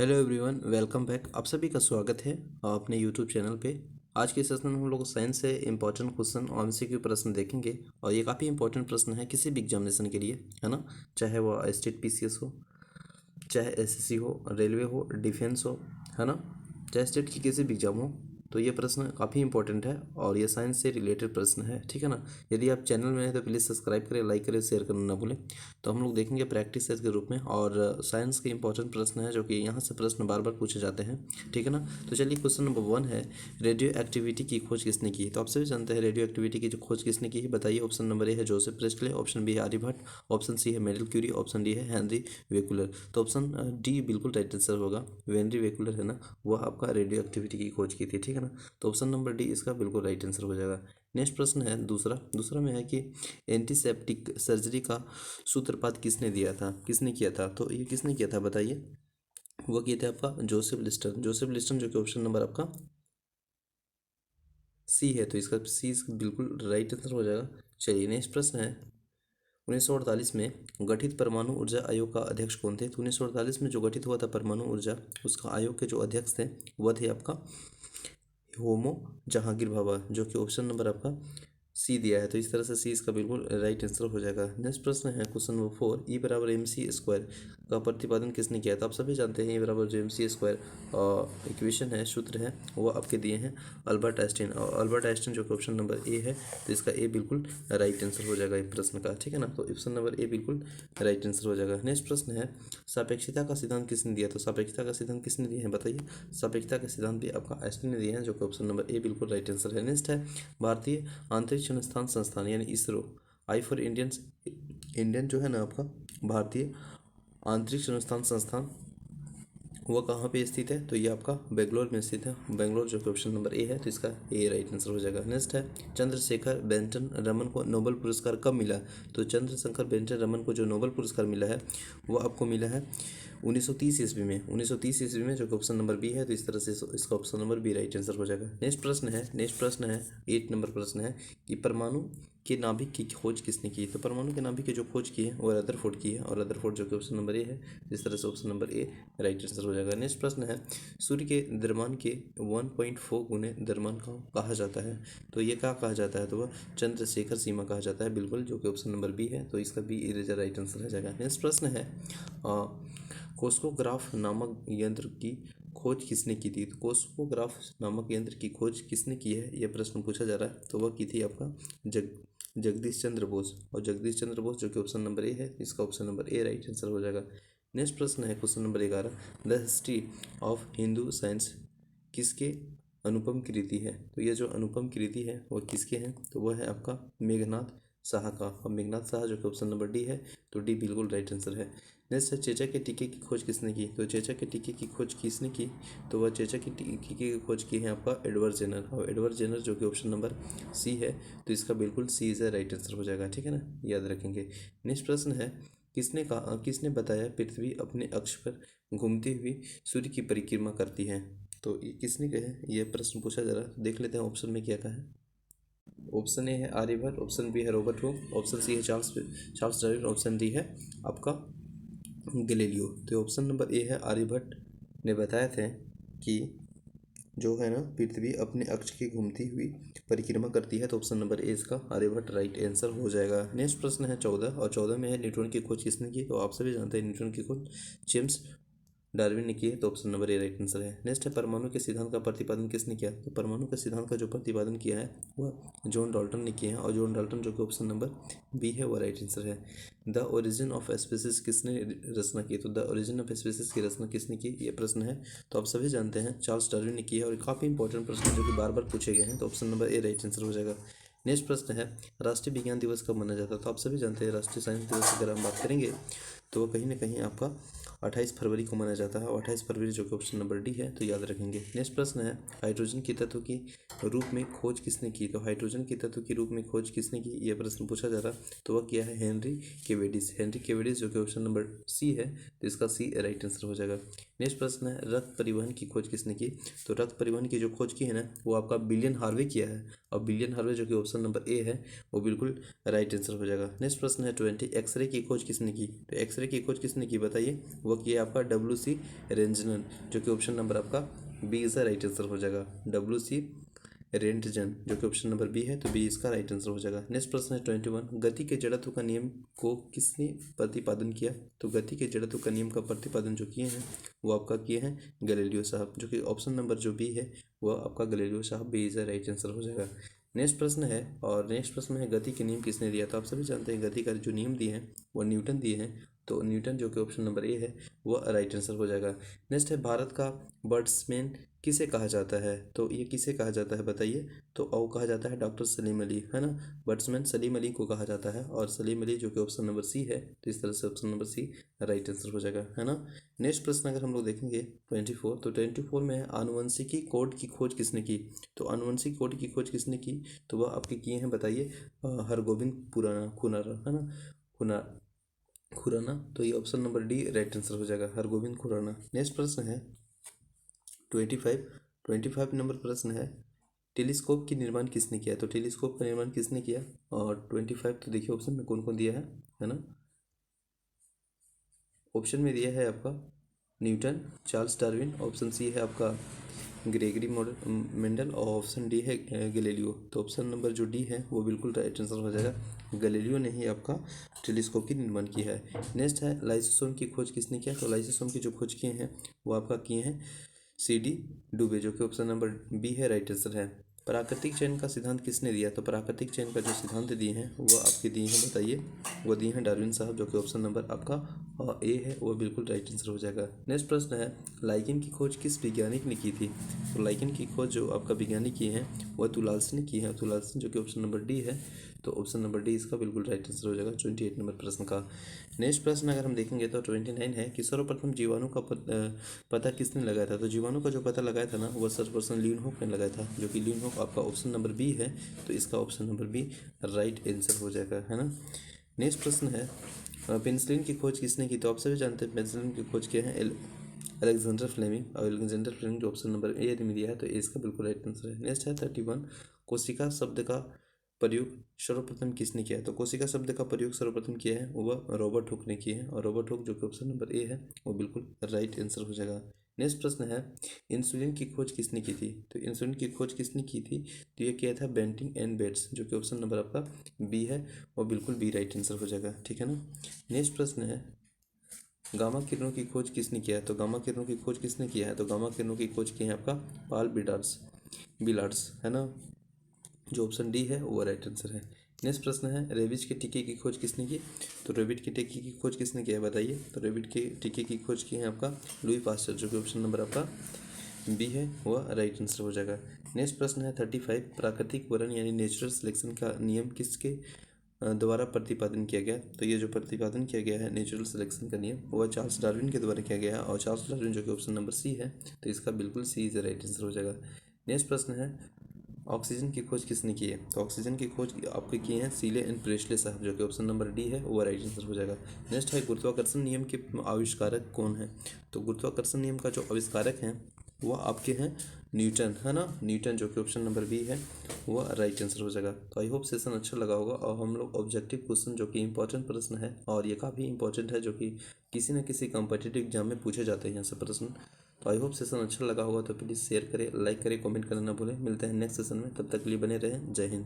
Hello everyone, welcome back. आप सभी का स्वागत है अपने यूट्यूब चैनल पे। आज के सेशन में हम लोग साइंस से इंपॉर्टेंट क्वेश्चन और एमसीक्यू प्रश्न देखेंगे और ये काफ़ी इंपॉर्टेंट प्रश्न है किसी भी एग्जामिनेशन के लिए, है ना। चाहे वो स्टेट पीसीएस हो, चाहे एसएससी हो, रेलवे हो, डिफेंस हो, है ना, चाहे स्टेट की किसी भी एग्जाम हो, तो ये प्रश्न काफ़ी इंपॉर्टेंट है और ये साइंस से रिलेटेड प्रश्न है, ठीक है ना। यदि आप चैनल में हैं तो प्लीज़ सब्सक्राइब करें, लाइक करें, शेयर करना ना भूलें। तो हम लोग देखेंगे प्रैक्टिस सेट के रूप में और साइंस के इंपॉर्टेंट प्रश्न है जो कि यहाँ से प्रश्न बार बार पूछे जाते हैं, ठीक है ना। तो चलिए, क्वेश्चन नंबर 1 है, रेडियो एक्टिविटी की खोज किसने की। तो आप सभी जानते हैं रेडियो एक्टिविटी की जो खोज किसने की है, बताइए। ऑप्शन नंबर ए है जोसेफ प्रेस्टले, ऑप्शन बी है आर्यभट्ट, ऑप्शन सी है मेरिल क्यूरी, ऑप्शन डी है हेनरी वेकुलर। तो ऑप्शन डी बिल्कुल राइट आंसर होगा। हेनरी वेकुलर है ना, वह आपका रेडियो एक्टिविटी की खोज की थी, ठीक है ना। तो ऑप्शन नंबर डी इसका बिल्कुल राइट आंसर हो जाएगा। नेक्स्ट प्रश्न है दूसरा में है कि एंटीसेप्टिक सर्जरी का सूत्रपात किसने दिया था, किसने किया था। तो ये किसने किया था बताइए। वो किए थे आपका जोसेफ लिस्टन जो कि ऑप्शन नंबर आपका सी है। तो इसका सी बिल्कुल राइट आंसर हो जाएगा। चलिए, नेक्स्ट प्रश्न है, 1948 में गठित परमाणु ऊर्जा आयोग का अध्यक्ष कौन थे। तो 1948 में जो गठित हुआ था परमाणु ऊर्जा, उसका आयोग के जो अध्यक्ष थे वह थे आपका होमो जहांगीर भाभा, जो कि ऑप्शन नंबर आपका सी दिया है। तो इस तरह से सी इसका बिल्कुल राइट आंसर हो जाएगा। नेक्स्ट प्रश्न है क्वेश्चन नंबर 4, ई बराबर एम सी स्क्वायर का प्रतिपादन किसने किया था। आप सभी जानते हैं ई बराबर जो एम सी स्क्वायर इक्वेशन है, सूत्र है, वो आपके दिए हैं अल्बर्ट आइंस्टीन, और अल्बर्ट आइंस्टीन जो कि ऑप्शन नंबर ए है। तो इसका ए बिल्कुल राइट आंसर हो जाएगा इस प्रश्न का, ठीक है ना। तो ऑप्शन नंबर ए बिल्कुल राइट आंसर हो जाएगा। नेक्स्ट प्रश्न है, सापेक्षता का सिद्धांत किसने दिया। तो सापेक्षता का सिद्धांत किसने दिया है बताइए। सापेक्षता का सिद्धांत भी आपका आइंस्टीन ने दिया है, जो कि ऑप्शन नंबर ए बिल्कुल राइट आंसर है। नेक्स्ट है, भारतीय अंतरिक्ष अनुसंधान संस्थान यानी ISRO, I for Indians, Indian जो है ना आपका भारतीय अंतरिक्ष अनुसंधान संस्थान, वो कहाँ पे स्थित है। तो ये आपका बेंगलोर में स्थित है, बेंगलोर, जो कि ऑप्शन नंबर ए है। तो इसका ए राइट आंसर हो जाएगा। नेक्स्ट है, चंद्रशेखर बेंटन रमन को नोबेल पुरस्कार कब मिला। तो चंद्रशेखर बेंटन रमन को जो नोबेल पुरस्कार मिला है वो आपको मिला है 1930 ईस्वी में, 1930 ईस्वी में, जो कि ऑप्शन नंबर बी है। तो इस तरह से इसका option number B right answer हो जाएगा। नेक्स्ट प्रश्न है 8 नंबर प्रश्न है कि परमाणु के नाभिक की खोज किसने की। तो परमाणु के नाभिक की जो खोज की है वो रदरफोर्ड की है, और रदरफोर्ड जो कि ऑप्शन नंबर ए है। इस तरह से option number A right answer हो जाएगा। नेक्स्ट प्रश्न है, सूर्य के द्रव्यमान के 1.4 गुने द्रव्यमान को कहा जाता है। तो ये क्या कहा जाता है, तो वह चंद्रशेखर सीमा कहा जाता है, बिल्कुल, जो कि ऑप्शन नंबर बी है। तो इसका बी इरेजर राइट आंसर हो जाएगा। नेक्स्ट प्रश्न है, कोस्मोग्राफ नामक यंत्र की खोज किसने की थी। तो कोस्मोग्राफ नामक यंत्र की खोज किसने की है, यह प्रश्न पूछा जा रहा है। तो वह की थी आपका जगदीश चंद्र बोस, और जगदीश चंद्र बोस जो कि ऑप्शन नंबर ए है। इसका option number A right answer हो जाएगा। नेक्स्ट प्रश्न है question number 11, the history of Hindu science किसके अनुपम कृति है। तो ये जो अनुपम कृति है वो किसके हैं, तो वह है आपका मेघनाथ शाह का, और मेघनाथ शाह जो कि ऑप्शन नंबर डी है। तो डी बिल्कुल राइट आंसर है। नेक्स्ट है, चेचा के टीके की खोज किसने की। तो चेचा के टीके की खोज किसने की, तो वह चेचा के टीके की खोज की है आपका एडवर्ड जेनर, और एडवर्ड जेनर जो कि ऑप्शन नंबर सी है। तो इसका बिल्कुल सी इज राइट आंसर हो जाएगा, ठीक है ना, याद रखेंगे। नेक्स्ट प्रश्न है, किसने बताया पृथ्वी अपने अक्ष पर घूमती हुई सूर्य की परिक्रमा करती है। तो ये किसने कहे, ये प्रश्न पूछा जा रहा है। देख लेते हैं ऑप्शन में क्या कहा है। ऑप्शन ए है आर्यभट्ट, ऑप्शन बी है रॉबर्ट हुक, ऑप्शन सी है चार्ल्स डार्विन, ऑप्शन डी है आपका गैलीलियो। तो ऑप्शन नंबर ए है आर्यभट्ट ने बताया था कि जो है ना पृथ्वी अपने अक्ष की घूमती हुई परिक्रमा करती है। तो ऑप्शन नंबर ए इसका आर्यभट्ट राइट आंसर हो जाएगा। नेक्स्ट प्रश्न है 14, और 14 में है न्यूटन की खोज किसने की। तो आप सभी जानते हैं न्यूटन की खोज जेम्स डार्विन ने की है। तो option number A right answer है। नेक्स्ट है, परमाणु के सिद्धांत का प्रतिपादन किसने किया। तो परमाणु के सिद्धांत का जो प्रतिपादन किया है वह जॉन डाल्टन ने किया है, और जॉन डाल्टन जो कि ऑप्शन नंबर बी है वो राइट आंसर है। द ओरिजिन ऑफ स्पीसीज किसने रचना की। तो द ओरिजिन ऑफ स्पीसीज की रचना किसने की, ये प्रश्न है। तो आप सभी जानते हैं चार्ल्स डार्विन ने की है, और काफ़ी इंपॉर्टेंट प्रश्न है जो कि बार बार पूछे गए हैं। तो option number A right answer हो जाएगा। नेक्स्ट प्रश्न है, राष्ट्रीय विज्ञान दिवस कब मनाया जाता है। तो आप सभी जानते हैं राष्ट्रीय साइंस दिवस की अगर हम बात करेंगे तो वह कहीं ना कहीं आपका 28 फरवरी को मनाया जाता है, और 28 फरवरी जो कि ऑप्शन नंबर डी है। तो याद रखेंगे। नेक्स्ट प्रश्न है, हाइड्रोजन की तत्व की रूप में खोज किसने की। तो हाइड्रोजन की तत्व की रूप में खोज किसने की, यह प्रश्न पूछा जा रहा है। तो वह किया है हेनरी केवेडिस जो कि ऑप्शन नंबर सी है। तो इसका सी राइट आंसर हो जाएगा। नेक्स्ट प्रश्न है, रक्त परिवहन की खोज किसने की। तो रक्त परिवहन की जो खोज की है ना वो आपका विलियम हार्वे किया है, और विलियम हार्वे जो कि ऑप्शन नंबर ए है वो बिल्कुल राइट आंसर हो जाएगा। नेक्स्ट प्रश्न है 20, एक्सरे की खोज किसने की। तो एक्सरे एक्सरे की खोज किसने की बताइए? वो किया आपका WC रेंजनन, जो कि ऑप्शन नंबर आपका B is the right answer हो जाएगा। WC रेंटजन, जो कि ऑप्शन नंबर बी है, तो बी इसका राइट आंसर हो जाएगा। नेक्स्ट प्रश्न है 21, गति के जड़त्व का नियम को किसने प्रतिपादन किया? तो गति के जड़त्व का नियम का प्रतिपादन जो किए हैं वो आपका किए हैं गैलीलियो साहब, जो कि ऑप्शन नंबर जो बी है वो आपका गैलीलियो साहब, B is the right answer हो जाएगा। नेक्स्ट प्रश्न है, और नेक्स्ट प्रश्न है गति के नियम किसने दिया? तो आप सभी जानते हैं गति का जो नियम दिए हैं वो न्यूटन दिए हैं, तो न्यूटन जो कि ऑप्शन नंबर ए है वो राइट आंसर हो जाएगा। नेक्स्ट है, भारत का बर्ड्समैन किसे कहा जाता है? तो ये किसे कहा जाता है बताइए? तो वो कहा जाता है डॉक्टर सलीम अली, है ना। बर्ड्समैन सलीम अली को कहा जाता है, और सलीम अली जो कि ऑप्शन नंबर सी है, तो इस तरह से option number C right answer हो जाएगा, है ना। नेक्स्ट प्रश्न अगर हम लोग देखेंगे 24, तो 24 में आनुवंशिकी कोड की खोज किसने की? तो आनुवंशिक कोड की खोज किसने की? तो वह आपके किए हैं बताइए हरगोविंद खुराना, है ना, खुराना, तो ये option number D right answer हो जाएगा, हरगोविंद खुराना। नेक्स्ट प्रश्न है 25 नंबर प्रश्न है, टेलीस्कोप की निर्माण किसने किया? तो टेलीस्कोप का निर्माण किसने किया? और 25 तो देखिए ऑप्शन में कौन कौन दिया है ना। ऑप्शन में दिया है आपका Newton, Charles Darwin, option C है आपका ग्रेगरी मेंडल, और ऑप्शन डी है गैलीलियो। तो ऑप्शन नंबर जो डी है वो बिल्कुल राइट आंसर हो जाएगा, गैलीलियो ने ही आपका टेलीस्कोप की निर्माण किया है। नेक्स्ट है, लाइसोसोम की खोज किसने किया? तो लाइसोसोम की जो खोज किए हैं वो आपका किए हैं CD डुबे, जो कि ऑप्शन नंबर बी है राइट आंसर है। प्राकृतिक चयन का सिद्धांत किसने दिया? तो प्राकृतिक चयन का जो सिद्धांत दिए हैं वो आपके दिए हैं बताइए? वो दिए हैं डार्विन साहब, जो कि ऑप्शन नंबर आपका ए है, वो बिल्कुल राइट आंसर हो जाएगा। नेक्स्ट प्रश्न है, लाइकेन की खोज किस वैज्ञानिक ने की थी? तो लाइकेन की खोज जो आपका वैज्ञानिक किए हैं वह तुलालसन ने की है, तुलालसन, जो कि ऑप्शन नंबर डी है, तो ऑप्शन नंबर डी इसका बिल्कुल राइट आंसर हो जाएगा 28 नंबर प्रश्न का। नेक्स्ट प्रश्न अगर हम देखेंगे तो 29 है कि सर्वप्रथम जीवाणु का पता किसने लगाया था? तो जीवाणु का जो पता लगाया था ना वो सर्वप्रथम ल्यूनहोफ ने लगाया था, जो कि ल्यूनहोफ आपका ऑप्शन नंबर बी है, तो इसका option number B right answer हो जाएगा, है ना। नेक्स्ट प्रश्न है, पेनिसिलिन की खोज किसने की? तो आप सभी जानते हैं पेनिसिलिन की खोज किया है अलेक्जेंडर फ्लेमिंग, और अलेक्जेंडर फ्लेमिंग जो ऑप्शन नंबर ए में दिया है, तो इसका बिल्कुल राइट आंसर है। नेक्स्ट है 31, कोशिका शब्द का प्रयोग सर्वप्रथम किसने किया है? तो कोशिका शब्द का प्रयोग सर्वप्रथम किया है वह रॉबर्ट हुक ने किया है, और रॉबर्ट हुक जो कि ऑप्शन नंबर ए है वो बिल्कुल राइट आंसर हो जाएगा। नेक्स्ट प्रश्न है, इंसुलिन की खोज किसने की थी? तो इंसुलिन की खोज किसने की थी? तो ये किया था बेंटिंग एंड बेट्स, जो कि ऑप्शन नंबर आपका बी है, और बिल्कुल बी राइट आंसर हो जाएगा, ठीक है ना। नेक्स्ट प्रश्न है, गामा किरणों की खोज किसने किया है? तो गामा किरणों की खोज किसने किया है? तो गामा किरणों की खोज की है आपका पाल बिलार्ड्स, है ना, जो ऑप्शन डी है वो राइट आंसर है। नेक्स्ट प्रश्न है, रेबीज के टीके की खोज किसने की? तो रेबिट के टीके की खोज किसने किया है बताइए? तो रेबिट के टीके की खोज की है आपका लुई पास्चर, जो कि ऑप्शन नंबर आपका बी है वह राइट आंसर हो जाएगा। नेक्स्ट प्रश्न है 35, प्राकृतिक वरण यानी नेचुरल सिलेक्शन का नियम किसके द्वारा प्रतिपादन किया गया? तो ये जो प्रतिपादन किया गया है नेचुरल सिलेक्शन का नियम वह चार्ल्स डार्विन के द्वारा किया गया है, और चार्ल्स डार्विन जो कि ऑप्शन नंबर सी है, तो इसका बिल्कुल सी इज राइट आंसर हो जाएगा। नेक्स्ट प्रश्न है, ऑक्सीजन की खोज किसने की है? तो ऑक्सीजन की खोज आपके किए हैं सीले एंड प्रेस्ले साहब, जो कि ऑप्शन नंबर डी है वो राइट आंसर हो जाएगा। नेक्स्ट है, गुरुत्वाकर्षण नियम के आविष्कारक कौन है? तो गुरुत्वाकर्षण नियम का जो आविष्कारक हैं वो आपके हैं न्यूटन, है ना, न्यूटन, जो कि ऑप्शन नंबर बी है वो राइट आंसर हो जाएगा। तो आई होप सेशन अच्छा लगा होगा, और हम लोग ऑब्जेक्टिव क्वेश्चन जो कि इंपॉर्टेंट प्रश्न है, और ये काफ़ी इंपॉर्टेंट है, जो कि किसी न किसी कॉम्पिटिटिव एग्जाम में पूछे जाते हैं यहाँ से प्रश्न। तो आई होप सेशन अच्छा लगा होगा, तो प्लीज़ शेयर करें, लाइक करें, कमेंट करना ना भूलें। मिलते हैं नेक्स्ट सेशन में, तब तक के लिए बने रहें। जय हिंद।